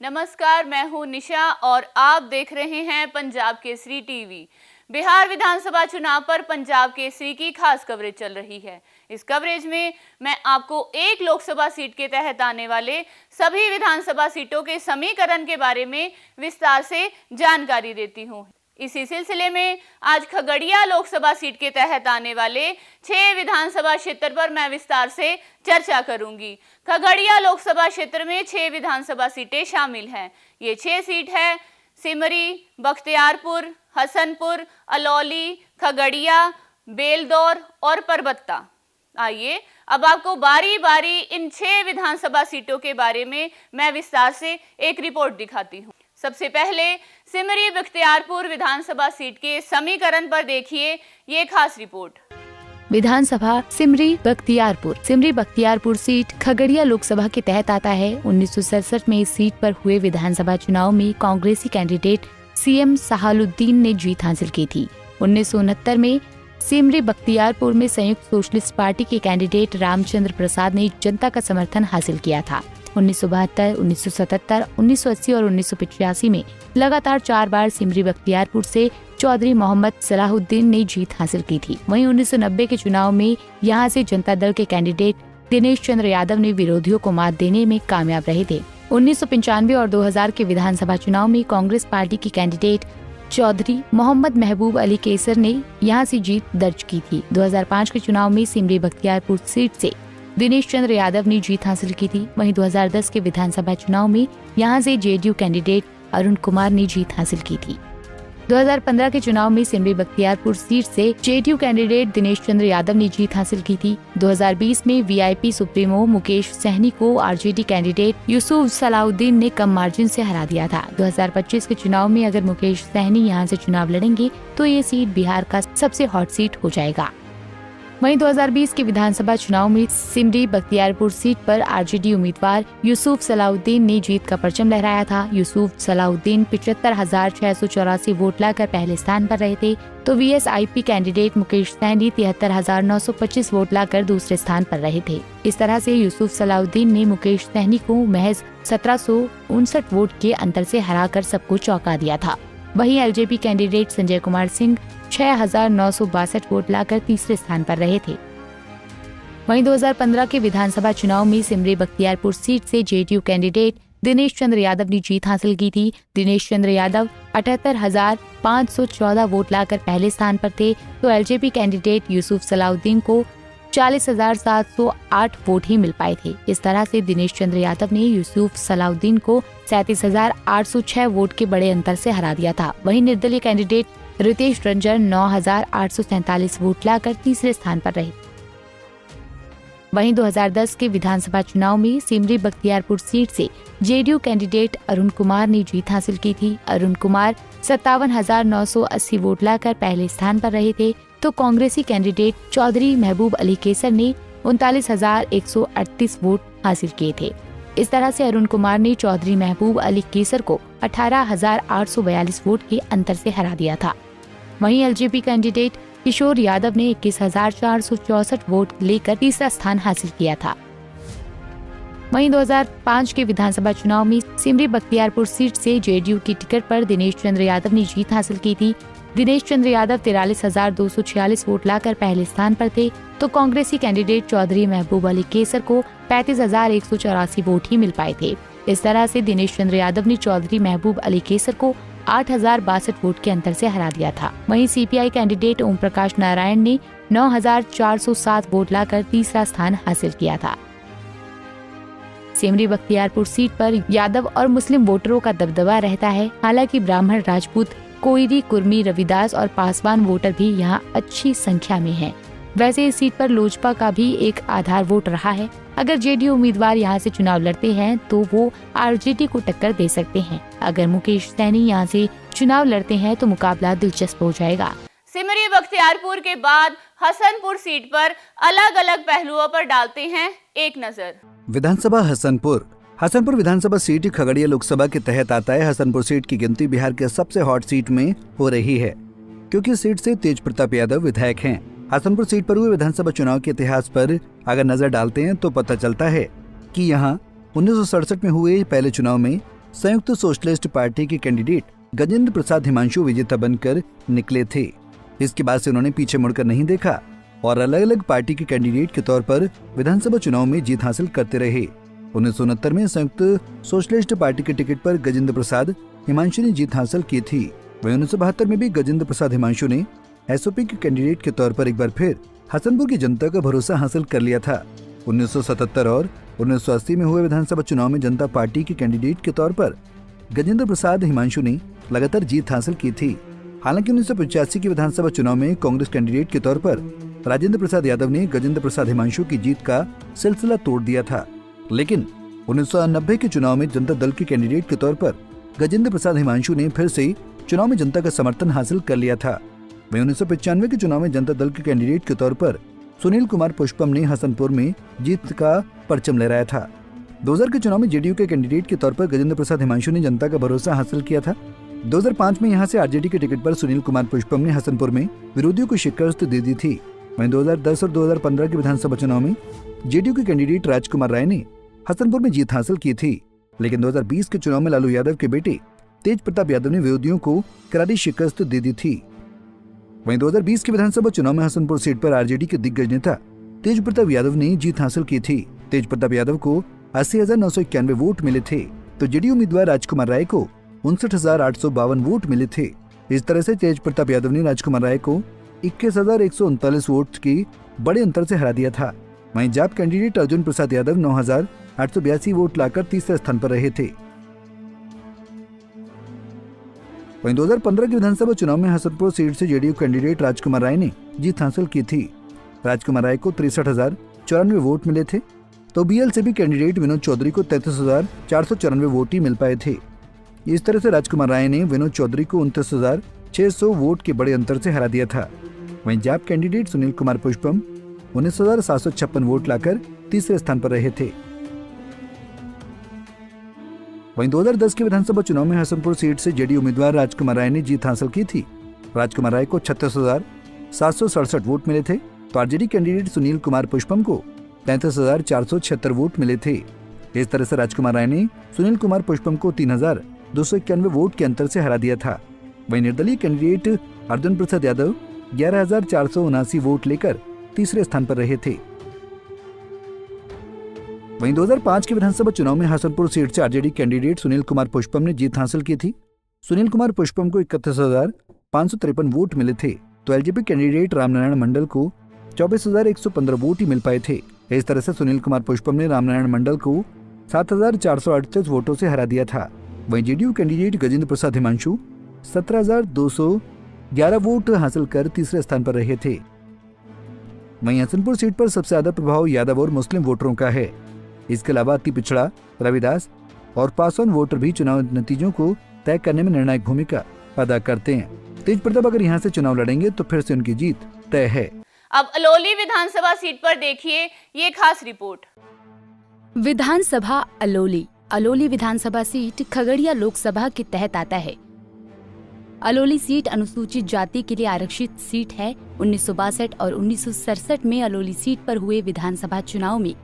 नमस्कार, मैं हूं निशा और आप देख रहे हैं पंजाब केसरी टीवी। बिहार विधानसभा चुनाव पर पंजाब केसरी की खास कवरेज चल रही है। इस कवरेज में मैं आपको एक लोकसभा सीट के तहत आने वाले सभी विधानसभा सीटों के समीकरण के बारे में विस्तार से जानकारी देती हूं। इसी सिलसिले में आज खगड़िया लोकसभा सीट के तहत आने वाले 6 विधानसभा क्षेत्र पर मैं विस्तार से चर्चा करूंगी। खगड़िया लोकसभा क्षेत्र में 6 विधानसभा सीटें शामिल हैं। ये 6 सीट है सिमरी, बख्तियारपुर, हसनपुर, अलौली, खगड़िया, बेलदौर और परबत्ता। आइए अब आपको बारी बारी इन 6 विधानसभा सीटों के बारे में मैं विस्तार से एक रिपोर्ट दिखाती हूँ। सबसे पहले सिमरी बख्तियारपुर विधानसभा सीट के समीकरण पर देखिए ये खास रिपोर्ट। विधानसभा सिमरी बख्तियारपुर सीट खगड़िया लोकसभा के तहत आता है। 1967 में इस सीट पर हुए विधानसभा चुनाव में कांग्रेसी कैंडिडेट सीएम सहालुद्दीन ने जीत हासिल की थी। 1969 में सिमरी बख्तियारपुर में संयुक्त सोशलिस्ट पार्टी के कैंडिडेट रामचंद्र प्रसाद ने जनता का समर्थन हासिल किया था। 1972, 1977, 1980 और 1985 में लगातार 4 बार सिमरी बख्तियारपुर से चौधरी मोहम्मद सलाहुद्दीन ने जीत हासिल की थी। वहीं 1990 के चुनाव में यहां से जनता दल के कैंडिडेट दिनेश चंद्र यादव ने विरोधियों को मात देने में कामयाब रहे थे। 1995 और 2000 के विधानसभा चुनाव में कांग्रेस पार्टी की कैंडिडेट चौधरी मोहम्मद महबूब अली केसर ने यहां से जीत दर्ज की थी। 2005 के चुनाव में सिमरी बख्तियारपुर सीट से दिनेश चंद्र यादव ने जीत हासिल की थी। वहीं 2010 के विधानसभा चुनाव में यहां से जेडीयू कैंडिडेट अरुण कुमार ने जीत हासिल की थी। 2015 के चुनाव में सिमरी बख्तियारपुर सीट से जेडीयू कैंडिडेट दिनेश चंद्र यादव ने जीत हासिल की थी। 2020 में वीआईपी सुप्रीमो मुकेश सहनी को आरजेडी कैंडिडेट यूसुफ सलाउद्दीन ने कम मार्जिन से हरा दिया था। 2025 के चुनाव में अगर मुकेश सहनी यहां से चुनाव लड़ेंगे तो ये सीट बिहार का सबसे हॉट सीट हो जाएगा। वहीं 2020 के विधानसभा चुनाव में सिमरी बख्तियारपुर सीट पर आरजेडी उम्मीदवार यूसुफ सलाउद्दीन ने जीत का परचम लहराया था। यूसुफ सलाउद्दीन 75,684 वोट लाकर पहले स्थान पर रहे थे, तो वीएसआईपी कैंडिडेट मुकेश सहनी 73,925 वोट लाकर दूसरे स्थान पर रहे थे। इस तरह से यूसुफ सलाउद्दीन ने मुकेश सहनी को महज 1759 वोट के अंतर से हराकर सबको चौंका दिया था। वहीं एलजेपी कैंडिडेट संजय कुमार सिंह 6,962 वोट लाकर तीसरे स्थान पर रहे थे। वहीं 2015 के विधानसभा चुनाव में सिमरी बख्तियारपुर सीट से जेडीयू कैंडिडेट दिनेश चंद्र यादव ने जीत हासिल की थी। दिनेश चंद्र यादव 78,514 वोट लाकर पहले स्थान पर थे, तो एलजेपी कैंडिडेट यूसुफ सलाउद्दीन को 40,708 वोट ही मिल पाए थे। इस तरह से दिनेश चंद्र यादव ने यूसुफ सलाउद्दीन को 37,806 वोट के बड़े अंतर से हरा दिया था। वहीं निर्दलीय कैंडिडेट रितेश रंजन 9,847 वोट लाकर तीसरे स्थान पर रहे। वहीं 2010 के विधानसभा चुनाव में सिमरी बख्तियारपुर सीट से जेडीयू कैंडिडेट अरुण कुमार ने जीत हासिल की थी। अरुण कुमार 57,980 वोट लाकर पहले स्थान पर रहे थे, तो कांग्रेसी कैंडिडेट चौधरी महबूब अली केसर ने 39,138 वोट हासिल किए थे। इस तरह से अरुण कुमार ने चौधरी महबूब अली केसर को 18,842 वोट के अंतर से हरा दिया था। वहीं एलजेपी कैंडिडेट किशोर यादव ने 21,464 वोट लेकर तीसरा स्थान हासिल किया था। वहीं 2005 के विधानसभा चुनाव में सिमरी बख्तियारपुर सीट से जेडीयू की टिकट पर दिनेश चंद्र यादव ने जीत हासिल की थी। दिनेश चंद्र यादव 43,246 वोट लाकर पहले स्थान पर थे, तो कांग्रेसी कैंडिडेट चौधरी महबूब अली केसर को 35,184 वोट ही मिल पाए थे। इस तरह से दिनेश चंद्र यादव ने चौधरी महबूब अली केसर को 8,062 वोट के अंतर से हरा दिया था। वहीं सीपीआई कैंडिडेट ओम प्रकाश नारायण ने 9,407 वोट लाकर तीसरा स्थान हासिल किया था। सिमरी बख्तियारपुर सीट पर यादव और मुस्लिम वोटरों का दबदबा रहता है। हालांकि ब्राह्मण, राजपूत, कोयरी, कुर्मी, रविदास और पासवान वोटर भी यहां अच्छी संख्या में हैं। वैसे इस सीट पर लोजपा का भी एक आधार वोट रहा है। अगर जेडीयू उम्मीदवार यहां से चुनाव लड़ते हैं तो वो आरजेडी को टक्कर दे सकते हैं। अगर मुकेश सहनी यहां से चुनाव लड़ते हैं तो मुकाबला दिलचस्प हो जाएगा। सिमरी बख्तियारपुर के बाद हसनपुर सीट पर अलग अलग पहलुओं पर डालते हैं एक नजर। विधानसभा हसनपुर विधानसभा सीट खगड़िया लोकसभा के तहत आता है। हसनपुर सीट की गिनती बिहार के सबसे हॉट सीट में हो रही है, क्योंकि सीट से तेज प्रताप यादव विधायक हैं। हसनपुर सीट पर हुए विधानसभा चुनाव के इतिहास पर अगर नजर डालते हैं तो पता चलता है कि यहाँ 1967 में हुए पहले चुनाव में संयुक्त सोशलिस्ट पार्टी के कैंडिडेट गजेंद्र प्रसाद हिमांशु विजेता बनकर निकले थे। इसके बाद से उन्होंने पीछे मुड़कर नहीं देखा और अलग अलग पार्टी के कैंडिडेट के तौर पर विधानसभा चुनाव में जीत हासिल करते रहे। 1969 में संयुक्त सोशलिस्ट पार्टी के टिकट पर गजेंद्र प्रसाद हिमांशु ने जीत हासिल की थी। वहीं 1972 में भी गजेंद्र प्रसाद हिमांशु ने एसओपी के कैंडिडेट के तौर पर एक बार फिर हसनपुर की जनता का भरोसा हासिल कर लिया था। 1977 और 1980 में हुए विधानसभा चुनाव में जनता पार्टी के कैंडिडेट के तौर पर गजेंद्र प्रसाद हिमांशु ने लगातार जीत हासिल की थी। हालांकि 1985 के विधानसभा चुनाव में कांग्रेस कैंडिडेट के तौर पर राजेंद्र प्रसाद यादव ने गजेंद्र प्रसाद हिमांशु की जीत का सिलसिला तोड़ दिया था। लेकिन 1990 के चुनाव में जनता दल के कैंडिडेट के तौर पर गजेंद्र प्रसाद हिमांशु ने फिर से चुनाव में जनता का समर्थन हासिल कर लिया था। वहीं 1995 के चुनाव में जनता दल के कैंडिडेट के तौर पर सुनील कुमार पुष्पम ने हसनपुर में जीत का परचम लहराया था। 2000 के चुनाव में जेडीयू के कैंडिडेट के तौर पर गजेंद्र प्रसाद हिमांशु ने जनता का भरोसा हासिल किया था। 2005 में यहां से आरजेडी के टिकट पर सुनील कुमार पुष्पम ने हसनपुर में विरोधियों को शिकस्त दे दी थी। वहीं 2010 और 2015 के विधानसभा चुनाव में जेडीयू के कैंडिडेट राजकुमार राय ने हसनपुर में जीत हासिल की थी। लेकिन 2020 के चुनाव में लालू यादव के बेटे तेज प्रताप यादव ने विरोधियों को करारी शिकस्त दे दी थी। वहीं 2020 के विधानसभा चुनाव में हसनपुर सीट पर आरजेडी के दिग्गज नेता तेज प्रताप यादव ने जीत हासिल की थी। तेज प्रताप यादव को 80,991 वोट मिले थे, तो जेडीयू उम्मीदवार राजकुमार राय को 59,852 वोट मिले थे। इस तरह से तेज प्रताप यादव ने राजकुमार राय को 21,139 वोट की बड़े अंतर से हरा दिया था। वहीं जाप कैंडिडेट अर्जुन प्रसाद यादव 9,882 वोट लाकर तीसरे स्थान पर रहे थे। वहीं 2015 के विधानसभा चुनाव में हसनपुर सीट से जेडीयू कैंडिडेट राजकुमार राय ने जीत हासिल की थी। राजकुमार राय को 63,094 वोट मिले थे, तो बीएलसीपी कैंडिडेट विनोद चौधरी को 33,494 वोट ही मिल पाए थे। इस तरह से राजकुमार राय ने विनोद चौधरी को 29,600 वोट के बड़े अंतर से हरा दिया था। वहीं जाप कैंडिडेट सुनील कुमार पुष्पम 19,756 वोट लाकर तीसरे स्थान पर रहे थे। वहीं 2010 के विधानसभा चुनाव में हसनपुर सीट से जेडीयू उम्मीदवार राजकुमार राय ने जीत हासिल की थी। राजकुमार राय को 36,767 वोट मिले थे, तो आरजेडी कैंडिडेट सुनील कुमार पुष्पम को 33,476 वोट मिले थे। इस तरह से राजकुमार राय ने सुनील कुमार पुष्पम को 3,291 वोट के अंतर से हरा दिया था। वहीं निर्दलीय कैंडिडेट अर्जुन प्रसाद यादव 11,479 वोट लेकर तीसरे स्थान पर रहे थे। वहीं 2005 के विधानसभा चुनाव में हसनपुर सीट से आरजेडी कैंडिडेट सुनील कुमार पुष्पम ने जीत हासिल की थी। सुनील कुमार पुष्पम को 31,553 वोट मिले थे, तो एलजेपी कैंडिडेट रामनारायण मंडल को 24,115 वोट ही मिल पाए थे। इस तरह से सुनील कुमार पुष्पम ने रामनारायण मंडल को 7,438 वोटों से हरा दिया था। वहीं जेडीयू कैंडिडेट गजेंद्र प्रसाद हिमांशु 17,211 वोट हासिल कर तीसरे स्थान पर रहे थे। वहीं हसनपुर सीट पर सबसे ज्यादा प्रभाव यादव और मुस्लिम वोटरों का है। इसके अलावा अति पिछड़ा, रविदास और पासवान वोटर भी चुनाव नतीजों को तय करने में निर्णायक भूमिका अदा करते हैं। तेज प्रताप अगर यहाँ से चुनाव लड़ेंगे तो फिर से उनकी जीत तय है। अब अलौली विधानसभा सीट पर देखिए ये खास रिपोर्ट। विधानसभा अलौली। अलौली विधानसभा सीट खगड़िया लोकसभा के तहत आता है। अलौली सीट अनुसूचित जाति के लिए आरक्षित सीट है। 1962 और 1967 में अलौली सीट पर हुए विधानसभा चुनाव में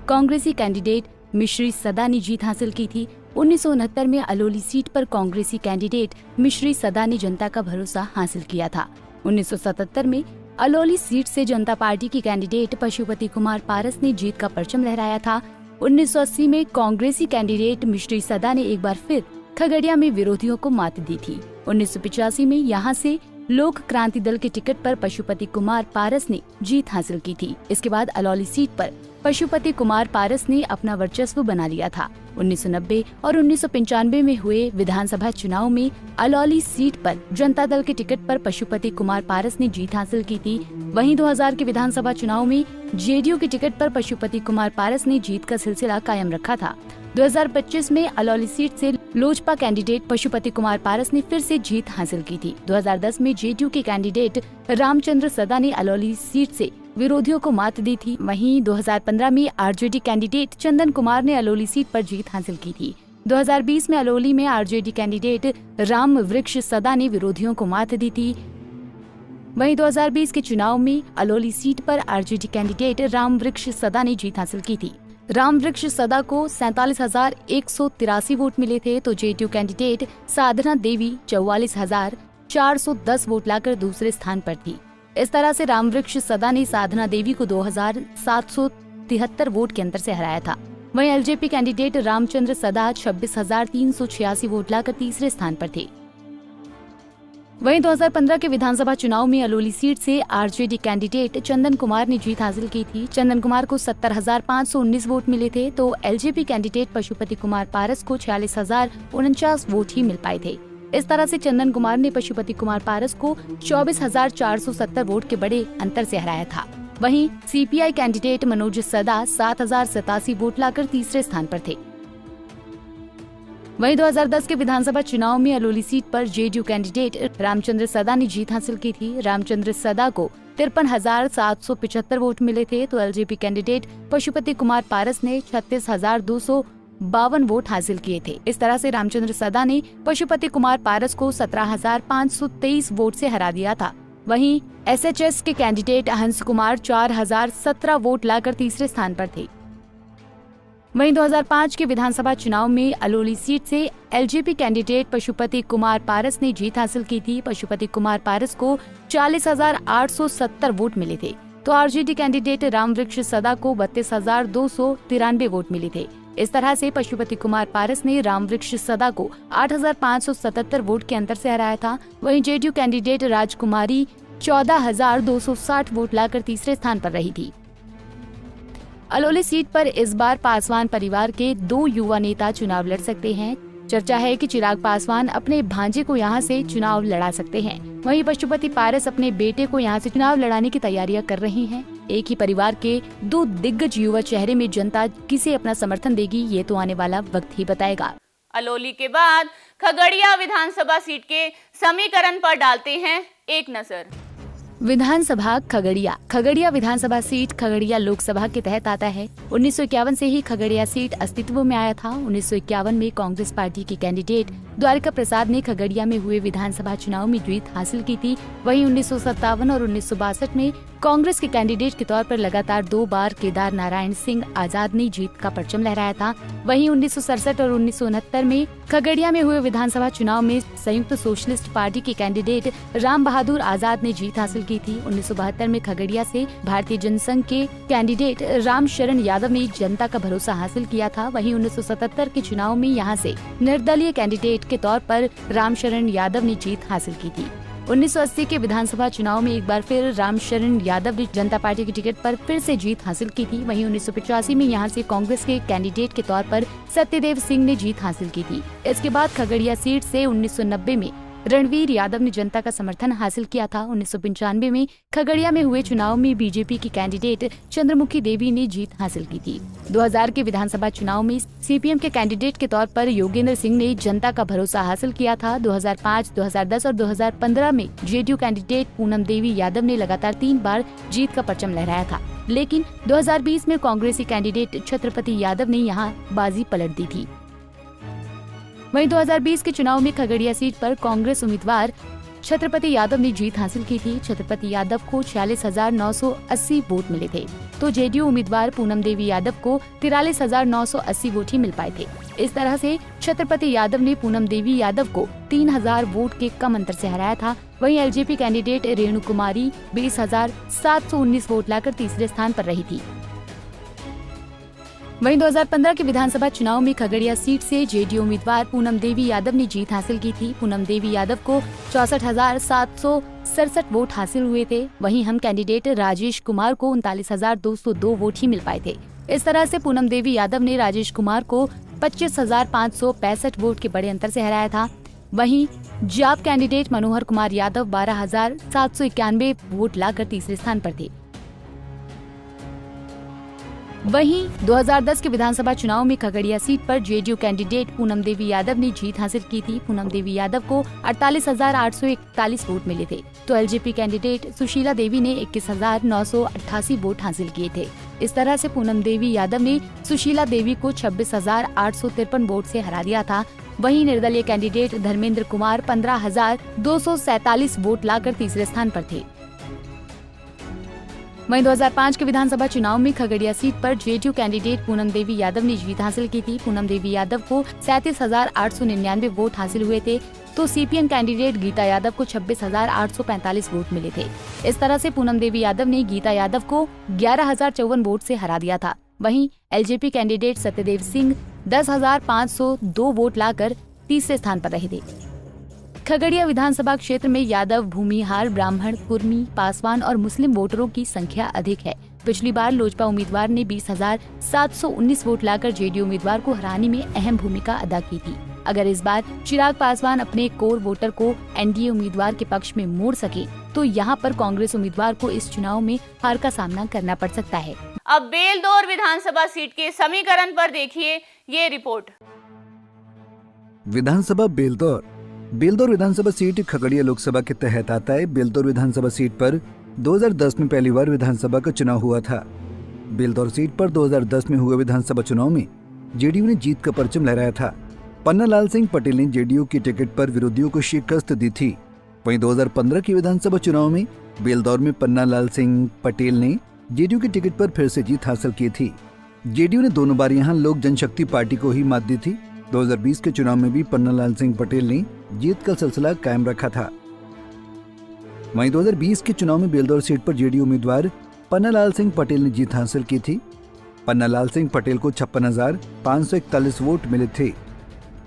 कांग्रेसी कैंडिडेट मिश्री सदा ने जीत हासिल की थी। 1969 में अलौली सीट पर कांग्रेसी कैंडिडेट मिश्री सदा ने जनता का भरोसा हासिल किया था। 1977 में अलौली सीट से जनता पार्टी की कैंडिडेट पशुपति कुमार पारस ने जीत का परचम लहराया था। 1980 में कांग्रेसी कैंडिडेट मिश्री सदा ने एक बार फिर खगड़िया में विरोधियों को मात दी थी। 1985 में यहां से लोक क्रांति दल के टिकट पर पशुपति कुमार पारस ने जीत हासिल की थी। इसके बाद अलौली सीट पर पशुपति कुमार पारस ने अपना वर्चस्व बना लिया था। 1990 और 1995 में हुए विधानसभा चुनाव में अलौली सीट पर जनता दल के टिकट पर पशुपति कुमार पारस ने जीत हासिल की थी। वहीं 2000 के विधानसभा चुनाव में जेडीयू के टिकट पर पशुपति कुमार पारस ने जीत का सिलसिला कायम रखा था। 2025 में अलौली सीट से लोजपा कैंडिडेट पशुपति कुमार पारस ने फिर से जीत हासिल की थी। 2010 में जेडीयू के कैंडिडेट रामचंद्र सदा ने अलौली सीट से विरोधियों को मात दी थी। वहीं 2015 में आरजेडी कैंडिडेट चंदन कुमार ने अलौली सीट पर जीत हासिल की थी। 2020 में अलौली में आरजेडी कैंडिडेट राम वृक्ष सदा ने विरोधियों को मात दी थी। वहीं 2020 के चुनाव में अलौली सीट पर आरजेडी कैंडिडेट राम वृक्ष सदा ने जीत हासिल की थी। रामवृक्ष सदा को 47,183 वोट मिले थे तो जेडीयू कैंडिडेट साधना देवी 44,410 वोट लाकर दूसरे स्थान पर थी। इस तरह से रामवृक्ष सदा ने साधना देवी को 2,773 वोट के अंतर से हराया था। वहीं एलजेपी कैंडिडेट रामचंद्र सदा 26,386 वोट लाकर तीसरे स्थान पर थे। वहीं 2015 के विधानसभा चुनाव में अलौली सीट से आरजेडी कैंडिडेट चंदन कुमार ने जीत हासिल की थी। चंदन कुमार को 70,519 वोट मिले थे तो एलजेपी कैंडिडेट पशुपति कुमार पारस को 46,049 वोट ही मिल पाए थे। इस तरह से चंदन कुमार ने पशुपति कुमार पारस को 24,470 वोट के बड़े अंतर से हराया था। वहीं सीपीआई कैंडिडेट मनोज सदा 7,087 वोट लाकर तीसरे स्थान पर थे। वहीं 2010 के विधानसभा चुनाव में अलौली सीट पर जेडीयू कैंडिडेट रामचंद्र सदा ने जीत हासिल की थी। रामचंद्र सदा को 53,775 वोट मिले थे तो एलजेपी कैंडिडेट पशुपति कुमार पारस ने 36,252 वोट हासिल किए थे। इस तरह से रामचंद्र सदा ने पशुपति कुमार पारस को 17,523 वोट से हरा दिया था। वहीं एसएचएस के कैंडिडेट हंस कुमार 4,017 वोट लाकर तीसरे स्थान पर थे। वहीं 2005 के विधानसभा चुनाव में अलौली सीट से एलजेपी कैंडिडेट पशुपति कुमार पारस ने जीत हासिल की थी। पशुपति कुमार पारस को 40,870 वोट मिले थे तो आरजेडी कैंडिडेट रामवृक्ष सदा को 32,293 वोट मिले थे। इस तरह से पशुपति कुमार पारस ने रामवृक्ष सदा को 8,577 वोट के अंतर से हराया था। वहीं जेडीयू कैंडिडेट राजकुमारी 14,260 वोट लाकर तीसरे स्थान पर रही थी। अलौली सीट पर इस बार पासवान परिवार के 2 युवा नेता चुनाव लड़ सकते हैं। चर्चा है कि चिराग पासवान अपने भांजे को यहां से चुनाव लड़ा सकते हैं। वहीं पशुपति पारस अपने बेटे को यहां से चुनाव लड़ाने की तैयारियां कर रही हैं। एक ही परिवार के 2 दिग्गज युवा चेहरे में जनता किसे अपना समर्थन देगी ये तो आने वाला वक्त ही बताएगा। अलौली के बाद खगड़िया विधानसभा सीट के समीकरण पर डालते हैं एक नजर। विधानसभा खगड़िया विधानसभा सीट खगड़िया लोकसभा के तहत आता है। 1951 से ही खगड़िया सीट अस्तित्व में आया था। 1951 में कांग्रेस पार्टी के कैंडिडेट द्वारिका प्रसाद ने खगड़िया में हुए विधानसभा चुनाव में जीत हासिल की थी। वहीं 1957 और 1962 में कांग्रेस के कैंडिडेट के तौर पर लगातार 2 बार केदार नारायण सिंह आजाद ने जीत का परचम लहराया था। वहीं 1967 और 1969 में खगड़िया में हुए विधानसभा चुनाव में संयुक्त सोशलिस्ट पार्टी के कैंडिडेट राम बहादुर आजाद ने जीत हासिल की थी। 1972 में खगड़िया से भारतीय जनसंघ के कैंडिडेट राम शरण यादव ने जनता का भरोसा हासिल किया था। वहीं 1977 के चुनाव में यहां से निर्दलीय कैंडिडेट के तौर पर राम शरण यादव ने जीत हासिल की थी। 1980 के विधानसभा चुनाव में एक बार फिर राम शरण यादव ने जनता पार्टी के टिकट पर फिर से जीत हासिल की थी। वहीं 1985 में यहां से कांग्रेस के कैंडिडेट के तौर पर सत्यदेव सिंह ने जीत हासिल की थी। इसके बाद खगड़िया सीट से 1990 में रणवीर यादव ने जनता का समर्थन हासिल किया था। 1995 में खगड़िया में हुए चुनाव में बीजेपी की कैंडिडेट चंद्रमुखी देवी ने जीत हासिल की थी। 2000 के विधानसभा चुनाव में सीपीएम के कैंडिडेट के तौर पर योगेंद्र सिंह ने जनता का भरोसा हासिल किया था। 2005, 2010 और 2015 में जेडीयू कैंडिडेट पूनम देवी यादव ने लगातार 3 बार जीत का परचम लहराया था, लेकिन 2020 में कांग्रेसी कैंडिडेट छत्रपति यादव ने यहाँ बाजी पलट दी थी। वहीं 2020 के चुनाव में खगड़िया सीट पर कांग्रेस उम्मीदवार छत्रपति यादव ने जीत हासिल की थी। छत्रपति यादव को 46,980 वोट मिले थे तो जेडीयू उम्मीदवार पूनम देवी यादव को 43,980 वोट ही मिल पाए थे। इस तरह से छत्रपति यादव ने पूनम देवी यादव को 3,000 वोट के कम अंतर से हराया था। वहीं एलजेपी कैंडिडेट रेणु कुमारी 20,719 वोट लाकर तीसरे स्थान पर रही थी। वहीं 2015 के विधानसभा चुनाव में खगड़िया सीट से जेडीयू उम्मीदवार पूनम देवी यादव ने जीत हासिल की थी। पूनम देवी यादव को 64,767 वोट हासिल हुए थे। वहीं हम कैंडिडेट राजेश कुमार को 39,202 वोट ही मिल पाए थे। इस तरह से पूनम देवी यादव ने राजेश कुमार को 25,565 वोट के बड़े अंतर से हराया था। वहीं जाप कैंडिडेट मनोहर कुमार यादव 12,791 वोट लाकर तीसरे स्थान पर थे। वहीं 2010 के विधानसभा चुनाव में खगड़िया सीट पर जेडीयू कैंडिडेट पूनम देवी यादव ने जीत हासिल की थी। पूनम देवी यादव को 48,841 वोट मिले थे तो एलजेपी कैंडिडेट सुशीला देवी ने 21,988 वोट हासिल किए थे। इस तरह से पूनम देवी यादव ने सुशीला देवी को 26,853 वोट से हरा दिया था। वहीं निर्दलीय कैंडिडेट धर्मेंद्र कुमार 15,247 वोट लाकर तीसरे स्थान पर थे। वहीं 2005 के विधानसभा चुनाव में खगड़िया सीट पर जेडीयू कैंडिडेट पूनम देवी यादव ने जीत हासिल की थी। पूनम देवी यादव को 37,899 वोट हासिल हुए थे, तो सीपीएम कैंडिडेट गीता यादव को 26,845 वोट मिले थे। इस तरह से पूनम देवी यादव ने गीता यादव को 11,054 वोट से हरा दिया था। वहीं एलजेपी कैंडिडेट सत्यदेव सिंह 10,502 वोट लाकर तीसरे स्थान पर रहे थे। खगड़िया विधानसभा क्षेत्र में यादव, भूमिहार, ब्राह्मण, कुर्मी, पासवान और मुस्लिम वोटरों की संख्या अधिक है। पिछली बार लोजपा उम्मीदवार ने 20,719 वोट लाकर जेडीयू उम्मीदवार को हराने में अहम भूमिका अदा की थी। अगर इस बार चिराग पासवान अपने कोर वोटर को एनडीए उम्मीदवार के पक्ष में मोड़ सके तो यहाँ पर कांग्रेस उम्मीदवार को इस चुनाव में हार का सामना करना पड़ सकता है। अब बेलदौर विधानसभा सीट के समीकरण पर देखिए ये रिपोर्ट। विधानसभा बेलदौर विधानसभा सीट खगड़िया लोकसभा के तहत आता है। बेलदौर विधानसभा सीट पर 2010 में पहली बार विधानसभा का चुनाव हुआ था। बेलदौर सीट पर 2010 में हुए विधानसभा चुनाव में जेडीयू ने जीत का परचम लहराया था। पन्ना लाल सिंह पटेल ने जेडीयू की टिकट पर विरोधियों को शिकस्त दी थी। वहीं 2015 के विधानसभा चुनाव में बेलदौर में पन्ना लाल सिंह पटेल ने जेडीयू की टिकट पर फिर से जीत हासिल की थी। जेडीयू ने दोनों बार यहां लोक जनशक्ति पार्टी को ही मात दी थी। 2020 के चुनाव में भी पन्ना लाल सिंह पटेल ने जीत का सिलसिला कायम रखा था। वहीं 2020 के चुनाव में बेलदौर सीट पर जेडीयू उम्मीदवार पन्ना लाल सिंह पटेल ने जीत हासिल की थी। पन्ना लाल सिंह पटेल को 56,541 वोट मिले थे,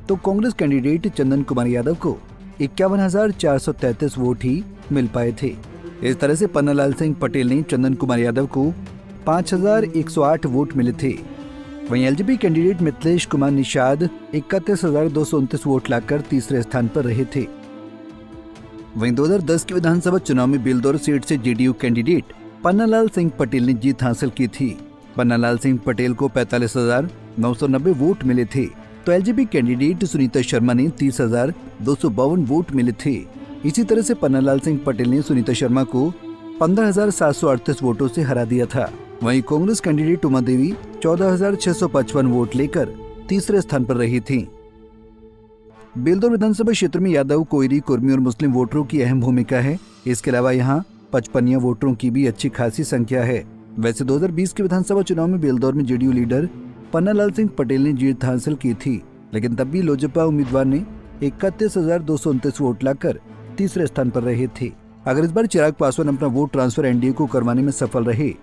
तो कांग्रेस कैंडिडेट चंदन कुमार यादव को 51,433 वोट ही मिल पाए थे। इस तरह से पन्ना लाल सिंह पटेल ने चंदन कुमार यादव को 5,108 वोट मिले थे। वहीं एलजेपी कैंडिडेट मिथिलेश कुमार निषाद 31,229 वोट लाकर तीसरे स्थान पर रहे थे। वहीं 2010 के विधानसभा चुनाव में बेलदौर सीट से जेडीयू कैंडिडेट पन्ना लाल सिंह पटेल ने जीत हासिल की थी। पन्ना लाल सिंह पटेल को 45,990 वोट मिले थे, तो एलजेपी कैंडिडेट सुनीता शर्मा ने 30,252 वोट मिले थे। इसी तरह से पन्ना लाल सिंह पटेल ने सुनीता शर्मा को 15,738 वोटों से हरा दिया था। वहीं कांग्रेस कैंडिडेट उमा देवी 14,655 वोट लेकर तीसरे स्थान पर रही थी। बेलदौर विधानसभा क्षेत्र में यादव, कोयरी, कुर्मी और मुस्लिम वोटरों की अहम भूमिका है। इसके अलावा यहाँ पचपनिया वोटरों की भी अच्छी खासी संख्या है। वैसे 2020 के विधानसभा चुनाव में बेलदौर में जेडीयू लीडर पन्ना लाल सिंह पटेल ने जीत हासिल की थी, लेकिन तब भी लोजपा उम्मीदवार ने 31,229 वोट लाकर तीसरे स्थान पर रहे थे। अगर इस बार चिराग पासवान अपना वोट ट्रांसफर एनडीए को करवाने में सफल रहे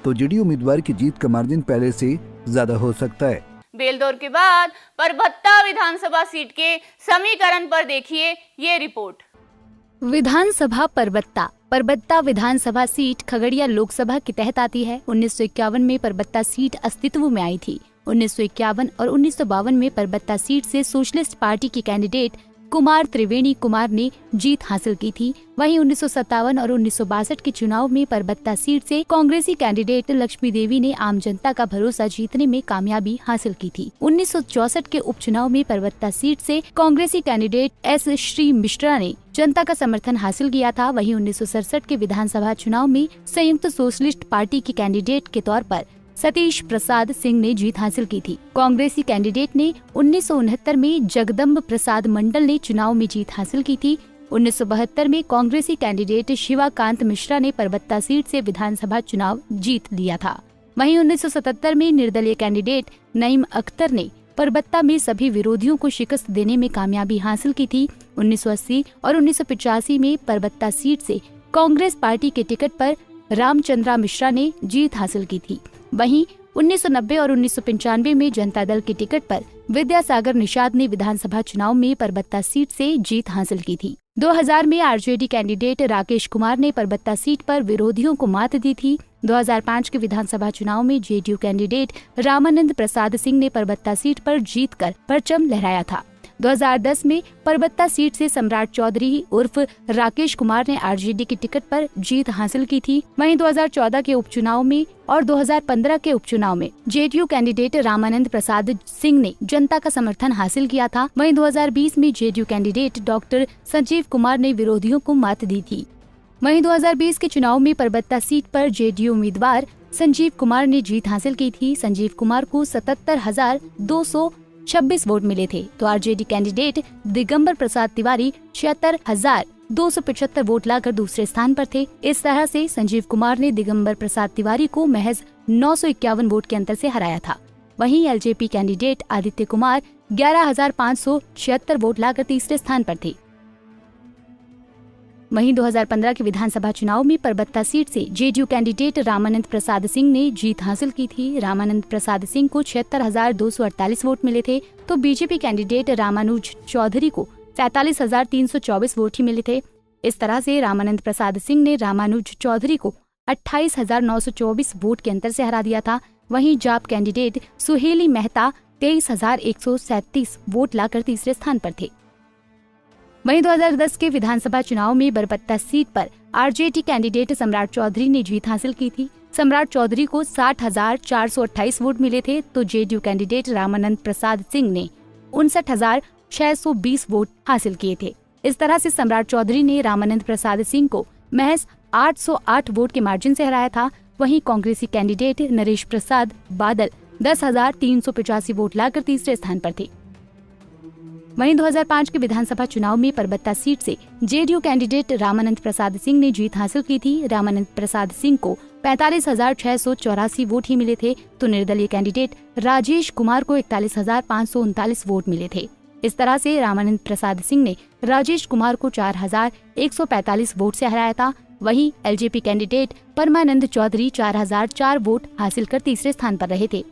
तो जेडीयू उम्मीदवार की जीत का मार्जिन पहले से ज्यादा हो सकता है। बेलदौर के बाद परबत्ता विधानसभा सीट के समीकरण पर देखिए ये रिपोर्ट। विधानसभा परबत्ता विधानसभा सीट खगड़िया लोकसभा के तहत आती है। 1951 में परबत्ता सीट अस्तित्व में आई थी। 1951 और 1952 में परबत्ता सीट से सोशलिस्ट पार्टी के कैंडिडेट कुमार त्रिवेणी कुमार ने जीत हासिल की थी। वहीं 1957 और 1962 के चुनाव में परबत्ता सीट से कांग्रेसी कैंडिडेट लक्ष्मी देवी ने आम जनता का भरोसा जीतने में कामयाबी हासिल की थी। 1964 के उपचुनाव में परबत्ता सीट से कांग्रेसी कैंडिडेट एस श्री मिश्रा ने जनता का समर्थन हासिल किया था। वहीं 1967 के विधानसभा चुनाव में संयुक्त सोशलिस्ट पार्टी के कैंडिडेट के तौर पर सतीश प्रसाद सिंह ने जीत हासिल की थी। कांग्रेसी कैंडिडेट ने 1969 में जगदम्ब प्रसाद मंडल ने चुनाव में जीत हासिल की थी। 1972 में कांग्रेसी कैंडिडेट शिवाकांत मिश्रा ने परबत्ता सीट से विधानसभा चुनाव जीत लिया था। वहीं 1977 में निर्दलीय कैंडिडेट नईम अख्तर ने परबत्ता में सभी विरोधियों को शिकस्त देने में कामयाबी हासिल की थी। 1980 और 1985 में परबत्ता सीट से कांग्रेस पार्टी के टिकट पर रामचंद्रा मिश्रा ने जीत हासिल की थी। वहीं 1990 और 1995 में जनता दल के टिकट पर विद्यासागर निषाद ने विधानसभा चुनाव में परबत्ता सीट से जीत हासिल की थी। 2000 में आरजेडी कैंडिडेट राकेश कुमार ने परबत्ता सीट पर विरोधियों को मात दी थी। 2005 के विधानसभा चुनाव में जेडीयू कैंडिडेट रामानंद प्रसाद सिंह ने परबत्ता सीट पर जीतकर परचम लहराया था। 2010 में परबत्ता सीट से सम्राट चौधरी उर्फ राकेश कुमार ने आरजेडी की टिकट पर जीत हासिल की थी। वहीं 2014 के उपचुनाव में और 2015 के उपचुनाव में जेडीयू कैंडिडेट रामानंद प्रसाद सिंह ने जनता का समर्थन हासिल किया था। वहीं 2020 में JDU candidate doctor Sanjeev Kumar ने विरोधियों को मात दी थी। वहीं 2020 के चुनाव में परबत्ता सीट पर जेडीयू उम्मीदवार संजीव कुमार ने जीत हासिल की थी। संजीव कुमार को 77,226 वोट मिले थे, तो RJD candidate Digambar Prasad Tiwari 76,000 275 vote लाकर दूसरे स्थान पर थे। इस तरह से संजीव कुमार ने दिगंबर प्रसाद तिवारी को महज 951 वोट के अंतर से हराया था। वहीं एलजेपी कैंडिडेट आदित्य कुमार 11,576 वोट लाकर तीसरे स्थान पर थे। वहीं 2015 के विधानसभा चुनाव में परबत्ता सीट से जेडीयू कैंडिडेट रामानंद प्रसाद सिंह ने जीत हासिल की थी। रामानंद प्रसाद सिंह को 76,248 वोट मिले थे, तो बीजेपी कैंडिडेट रामानुज चौधरी को 43,324 वोट ही मिले थे। इस तरह से रामानंद प्रसाद सिंह ने रामानुज चौधरी को 28,924 वोट के अंतर से हरा दिया था। वहीं जाप कैंडिडेट सुहेली मेहता 23,137 वोट लाकर तीसरे स्थान पर थे। वहीं 2010 के विधानसभा चुनाव में बरबत्ता सीट पर आरजेडी कैंडिडेट सम्राट चौधरी ने जीत हासिल की थी। सम्राट चौधरी को 60,428 वोट मिले थे, तो जेडीयू कैंडिडेट रामानंद प्रसाद सिंह ने 59,620 वोट हासिल किए थे। इस तरह से सम्राट चौधरी ने रामानंद प्रसाद सिंह को महज 808 वोट के मार्जिन से हराया था। वहीं कांग्रेसी कैंडिडेट नरेश प्रसाद बादल 10,385 वोट लाकर तीसरे स्थान पर थे। वहीं 2005 के विधानसभा चुनाव में परबत्ता सीट से जेडीयू कैंडिडेट रामानंद प्रसाद सिंह ने जीत हासिल की थी। रामानंद प्रसाद सिंह को 45,684 वोट ही मिले थे, तो निर्दलीय कैंडिडेट राजेश कुमार को 41,539 वोट मिले थे। इस तरह से रामानंद प्रसाद सिंह ने राजेश कुमार को 4,145 वोट से हराया था। वहीं एलजेपी कैंडिडेट परमानंद चौधरी 4,004 वोट हासिल कर तीसरे स्थान पर रहे थे।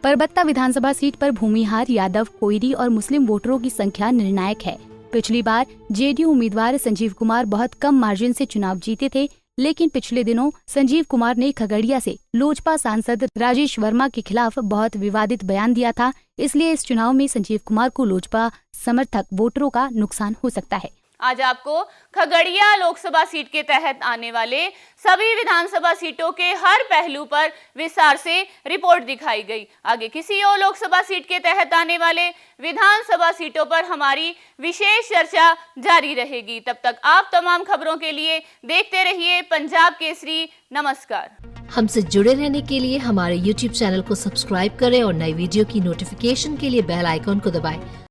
परबत्ता विधानसभा सीट पर भूमिहार यादव, कोयरी और मुस्लिम वोटरों की संख्या निर्णायक है। पिछली बार जेडीयू उम्मीदवार संजीव कुमार बहुत कम मार्जिन से चुनाव जीते थे, लेकिन पिछले दिनों संजीव कुमार ने खगड़िया से लोजपा सांसद राजेश वर्मा के खिलाफ बहुत विवादित बयान दिया था। इसलिए इस चुनाव में संजीव कुमार को लोजपा समर्थक वोटरों का नुकसान हो सकता है। आज आपको खगड़िया लोकसभा सीट के तहत आने वाले सभी विधानसभा सीटों के हर पहलू पर विस्तार से रिपोर्ट दिखाई गई। आगे किसी और लोकसभा सीट के तहत आने वाले विधानसभा सीटों पर हमारी विशेष चर्चा जारी रहेगी। तब तक आप तमाम खबरों के लिए देखते रहिए पंजाब केसरी। नमस्कार। हमसे जुड़े रहने के लिए हमारे YouTube चैनल को सब्सक्राइब करें और नई वीडियो की नोटिफिकेशन के लिए बेल आइकॉन को दबाएं।